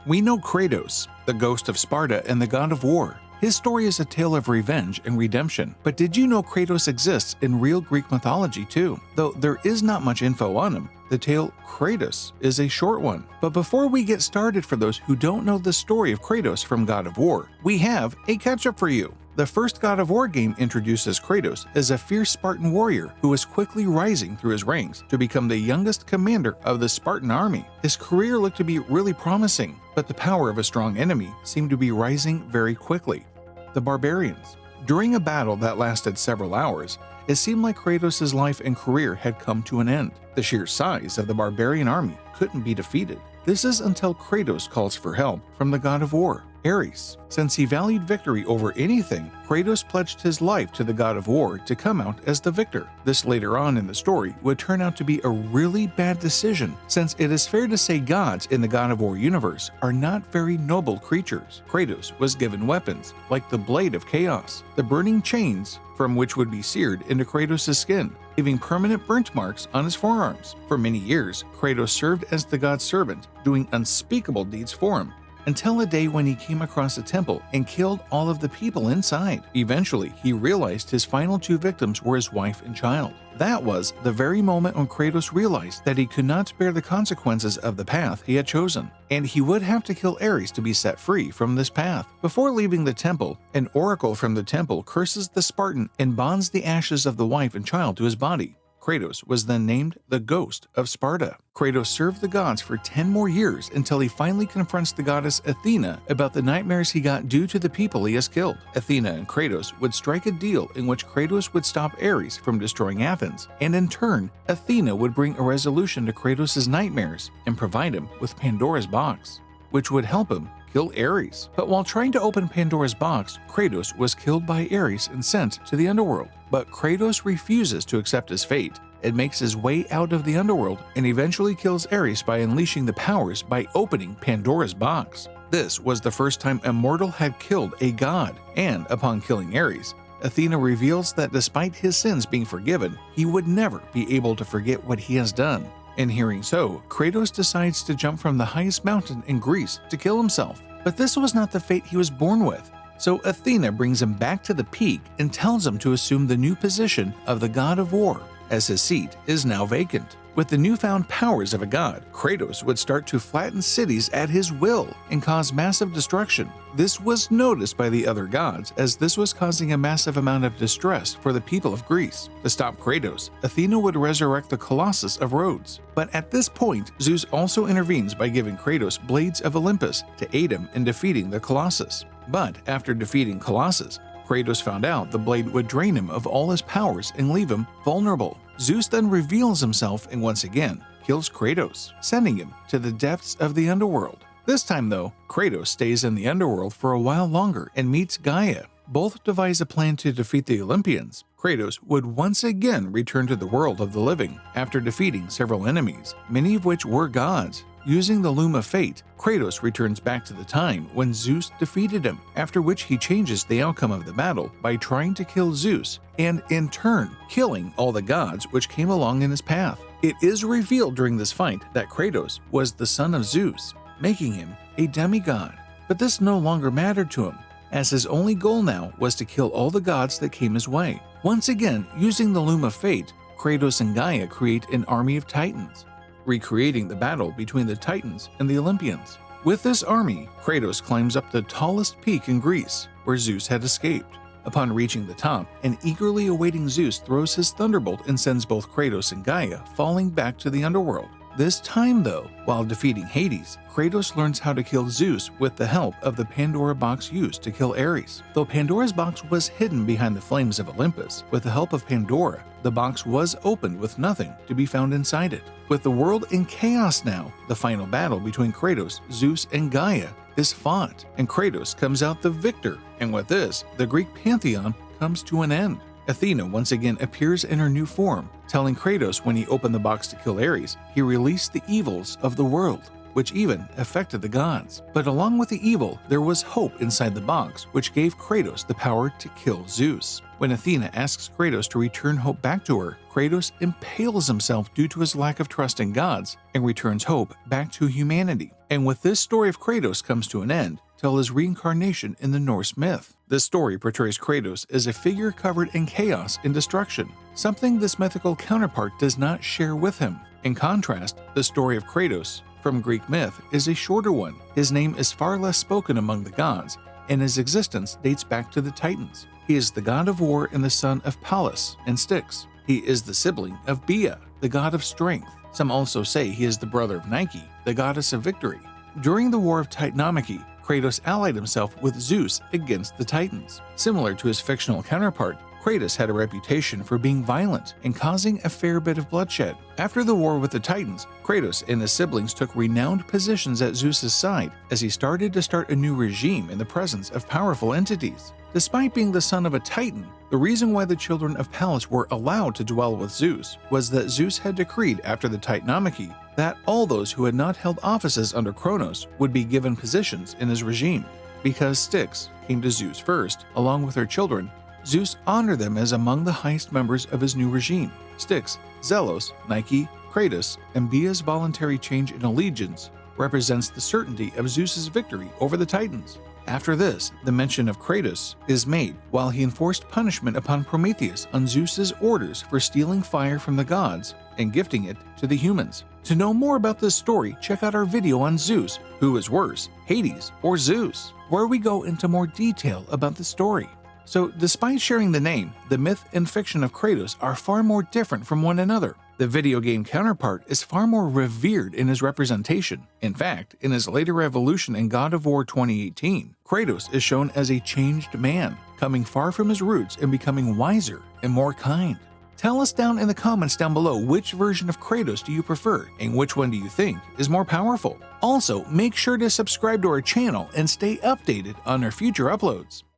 We know Kratos, the ghost of Sparta and the god of war. His story is a tale of revenge and redemption, but did you know Kratos exists in real Greek mythology too? Though there is not much info on him, the tale KRATOS is a short one. But before we get started, for those who don't know the story of Kratos from God of War, we have a catch-up for you. The first God of War game introduces Kratos as a fierce Spartan warrior who is quickly rising through his ranks to become the youngest commander of the Spartan army. His career looked to be really promising, but the power of a strong enemy seemed to be rising very quickly: the barbarians. During a battle that lasted several hours, it seemed like Kratos' life and career had come to an end. The sheer size of the barbarian army couldn't be defeated. This is until Kratos calls for help from the god of war, Ares. Since he valued victory over anything, Kratos pledged his life to the god of war to come out as the victor. This later on in the story would turn out to be a really bad decision, since it is fair to say gods in the God of War universe are not very noble creatures. Kratos was given weapons like the Blade of Chaos, the burning chains from which would be seared into Kratos' skin, leaving permanent burnt marks on his forearms. For many years, Kratos served as the god's servant, doing unspeakable deeds for him, until a day when he came across a temple and killed all of the people inside. Eventually, he realized his final two victims were his wife and child. That was the very moment when Kratos realized that he could not bear the consequences of the path he had chosen, and he would have to kill Ares to be set free from this path. Before leaving the temple, an oracle from the temple curses the Spartan and bonds the ashes of the wife and child to his body. Kratos was then named the Ghost of Sparta. Kratos served the gods for 10 more years until he finally confronts the goddess Athena about the nightmares he got due to the people he has killed. Athena and Kratos would strike a deal in which Kratos would stop Ares from destroying Athens, and in turn, Athena would bring a resolution to Kratos' nightmares and provide him with Pandora's box, which would help him kill Ares. But while trying to open Pandora's box, Kratos was killed by Ares and sent to the underworld. But Kratos refuses to accept his fate and makes his way out of the underworld and eventually kills Ares by unleashing the powers by opening Pandora's box. This was the first time a mortal had killed a god, and upon killing Ares, Athena reveals that despite his sins being forgiven, he would never be able to forget what he has done. In hearing so, Kratos decides to jump from the highest mountain in Greece to kill himself. But this was not the fate he was born with. So Athena brings him back to the peak and tells him to assume the new position of the god of war, as his seat is now vacant. With the newfound powers of a god, Kratos would start to flatten cities at his will and cause massive destruction. This was noticed by the other gods, as this was causing a massive amount of distress for the people of Greece. To stop Kratos, Athena would resurrect the Colossus of Rhodes. But at this point, Zeus also intervenes by giving Kratos blades of Olympus to aid him in defeating the Colossus. But after defeating Colossus, Kratos found out the blade would drain him of all his powers and leave him vulnerable. Zeus then reveals himself and once again kills Kratos, sending him to the depths of the underworld. This time though, Kratos stays in the underworld for a while longer and meets Gaia. Both devise a plan to defeat the Olympians. Kratos would once again return to the world of the living after defeating several enemies, many of which were gods. Using the Loom of Fate, Kratos returns back to the time when Zeus defeated him, after which he changes the outcome of the battle by trying to kill Zeus, and in turn, killing all the gods which came along in his path. It is revealed during this fight that Kratos was the son of Zeus, making him a demigod. But this no longer mattered to him, as his only goal now was to kill all the gods that came his way. Once again, using the Loom of Fate, Kratos and Gaia create an army of Titans, recreating the battle between the Titans and the Olympians. With this army, Kratos climbs up the tallest peak in Greece, where Zeus had escaped. Upon reaching the top, an eagerly awaiting Zeus throws his thunderbolt and sends both Kratos and Gaia falling back to the underworld. This time though, while defeating Hades, Kratos learns how to kill Zeus with the help of the Pandora box used to kill Ares. Though Pandora's box was hidden behind the flames of Olympus, with the help of Pandora, the box was opened with nothing to be found inside it. With the world in chaos now, the final battle between Kratos, Zeus, and Gaia is fought, and Kratos comes out the victor. And with this, the Greek pantheon comes to an end. Athena once again appears in her new form, telling Kratos when he opened the box to kill Ares, he released the evils of the world, which even affected the gods. But along with the evil, there was hope inside the box, which gave Kratos the power to kill Zeus. When Athena asks Kratos to return hope back to her, Kratos impales himself due to his lack of trust in gods and returns hope back to humanity. And with this story of Kratos comes to an end till his reincarnation in the Norse myth. This story portrays Kratos as a figure covered in chaos and destruction, something this mythical counterpart does not share with him. In contrast, the story of Kratos from Greek myth is a shorter one. His name is far less spoken among the gods, and his existence dates back to the Titans. He is the god of war and the son of Pallas and Styx. He is the sibling of Bia, the god of strength. Some also say he is the brother of Nike, the goddess of victory. During the War of Titanomachy, Kratos allied himself with Zeus against the Titans. Similar to his fictional counterpart, Kratos had a reputation for being violent and causing a fair bit of bloodshed. After the war with the Titans, Kratos and his siblings took renowned positions at Zeus's side as he started a new regime in the presence of powerful entities. Despite being the son of a Titan, the reason why the children of Pallas were allowed to dwell with Zeus was that Zeus had decreed after the Titanomachy that all those who had not held offices under Kronos would be given positions in his regime. Because Styx came to Zeus first, along with her children, Zeus honored them as among the highest members of his new regime. Styx, Zelos, Nike, Kratos, and Bia's voluntary change in allegiance represents the certainty of Zeus's victory over the Titans. After this, the mention of Kratos is made while he enforced punishment upon Prometheus on Zeus's orders for stealing fire from the gods and gifting it to the humans. To know more about this story, check out our video on Zeus, who is worse, Hades or Zeus, where we go into more detail about the story. So, despite sharing the name, the myth and fiction of Kratos are far more different from one another. The video game counterpart is far more revered in his representation. In fact, in his later evolution in God of War 2018, Kratos is shown as a changed man, coming far from his roots and becoming wiser and more kind. Tell us down in the comments down below which version of Kratos do you prefer and which one do you think is more powerful. Also, make sure to subscribe to our channel and stay updated on our future uploads.